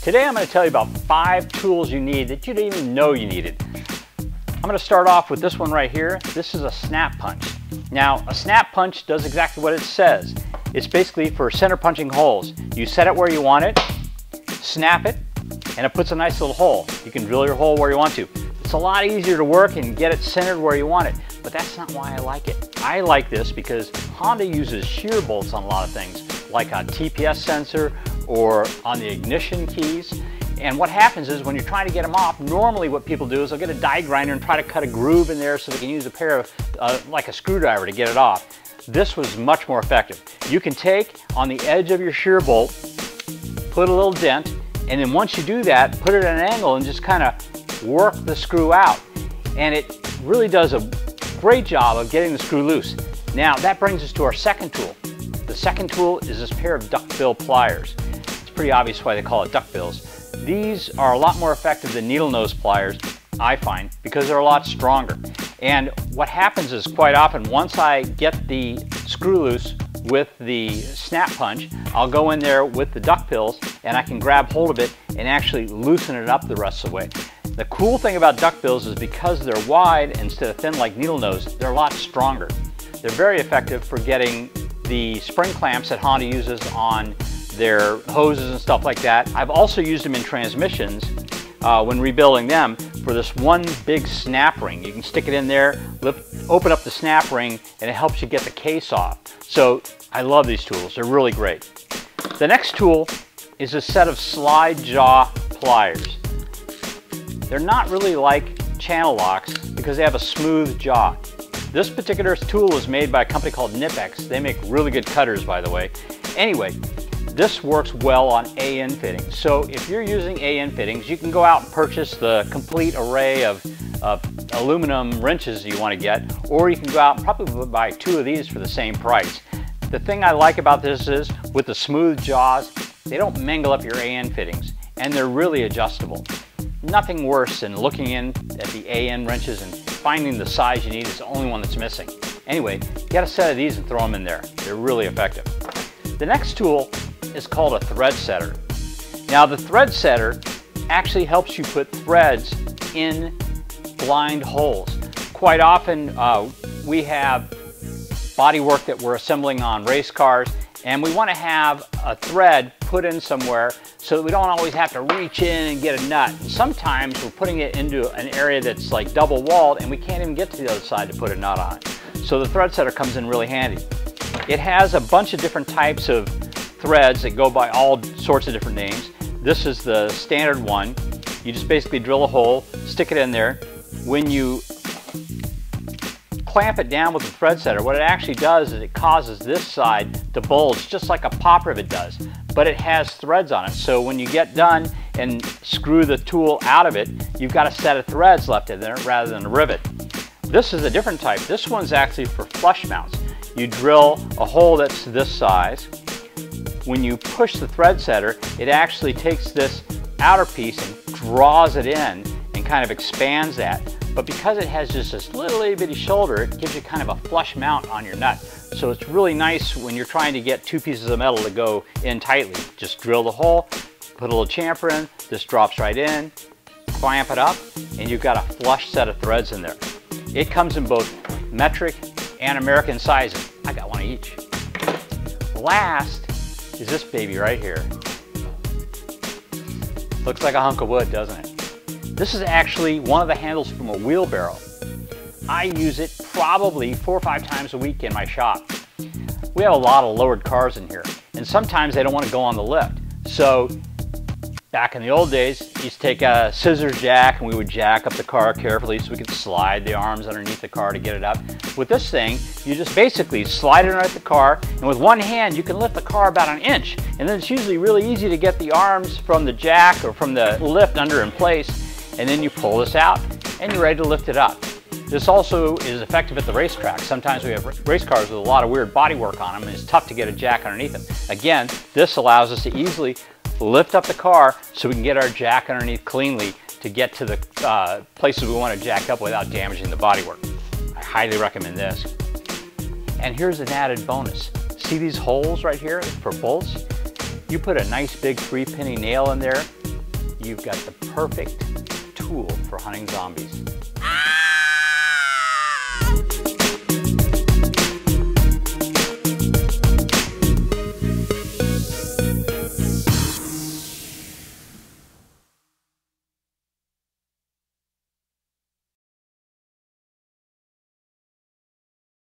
Today I'm going to tell you about 5 tools you need that you didn't even know you needed. I'm going to start off with this one right here. This is a snap punch. Now, a snap punch does exactly what it says. It's basically for center punching holes. You set it where you want it, snap it, and it puts a nice little hole. You can drill your hole where you want to. It's a lot easier to work and get it centered where you want it, but that's not why I like it. I like this because Honda uses shear bolts on a lot of things, like a TPS sensor or on the ignition keys. And what happens is when you're trying to get them off, normally what people do is they'll get a die grinder and try to cut a groove in there so they can use a pair of, like a screwdriver to get it off. This was much more effective. You can take on the edge of your shear bolt, put a little dent, and then once you do that, put it at an angle and just kind of work the screw out. And it really does a great job of getting the screw loose. Now that brings us to our second tool. The second tool is this pair of Duckbill Pliers. It's pretty obvious why they call it Duckbills. These are a lot more effective than needle nose pliers, I find, because they're a lot stronger. And what happens is quite often, once I get the screw loose with the snap punch, I'll go in there with the Duckbills and I can grab hold of it and actually loosen it up the rest of the way. The cool thing about Duckbills is because they're wide instead of thin like needle nose, they're a lot stronger. They're very effective for getting the spring clamps that Honda uses on their hoses and stuff like that. I've also used them in transmissions when rebuilding them for this one big snap ring. You can stick it in there, open up the snap ring, and it helps you get the case off. So I love these tools. They're really great. The next tool is a set of slide jaw pliers. They're not really like channel locks because they have a smooth jaw. This particular tool is made by a company called Nipex. They make really good cutters, by the way. Anyway, this works well on AN fittings. So if you're using AN fittings, you can go out and purchase the complete array of aluminum wrenches you want to get, or you can go out and probably buy 2 of these for the same price. The thing I like about this is, with the smooth jaws, they don't mangle up your AN fittings, and they're really adjustable. Nothing worse than looking in at the AN wrenches and finding the size you need is the only one that's missing. Anyway, get a set of these and throw them in there. They're really effective. The next tool is called a thread setter. Now the thread setter actually helps you put threads in blind holes. Quite often we have bodywork that we're assembling on race cars, and we want to have a thread put in somewhere so that we don't always have to reach in and get a nut. And sometimes we're putting it into an area that's like double walled and we can't even get to the other side to put a nut on. So the thread setter comes in really handy. It has a bunch of different types of threads that go by all sorts of different names. This is the standard one. You just basically drill a hole, stick it in there. When you clamp it down with the thread setter, what it actually does is it causes this side to bulge just like a pop rivet does, but it has threads on it. So when you get done and screw the tool out of it, you've got a set of threads left in there rather than a rivet. This is a different type. This one's actually for flush mounts. You drill a hole that's this size. When you push the thread setter, it actually takes this outer piece and draws it in and kind of expands that. But because it has just this little itty bitty shoulder, it gives you kind of a flush mount on your nut. So it's really nice when you're trying to get 2 pieces of metal to go in tightly. Just drill the hole, put a little chamfer in, this drops right in, clamp it up, and you've got a flush set of threads in there. It comes in both metric and American sizes. I got one of each. Last is this baby right here. Looks like a hunk of wood, doesn't it? This is actually one of the handles from a wheelbarrow. I use it probably 4 or 5 times a week in my shop. We have a lot of lowered cars in here, and sometimes they don't want to go on the lift. So back in the old days, we used to take a scissors jack and we would jack up the car carefully so we could slide the arms underneath the car to get it up. With this thing, you just basically slide it underneath the car, and with one hand you can lift the car about 1 inch, and then it's usually really easy to get the arms from the jack or from the lift under in place, and then you pull this out and you're ready to lift it up. This also is effective at the racetrack. Sometimes we have race cars with a lot of weird bodywork on them and it's tough to get a jack underneath them. Again, this allows us to easily lift up the car so we can get our jack underneath cleanly to get to the places we want to jack up without damaging the bodywork. I highly recommend this. And here's an added bonus. See these holes right here for bolts? You put a nice big 3-penny nail in there, you've got the perfect tool for hunting zombies.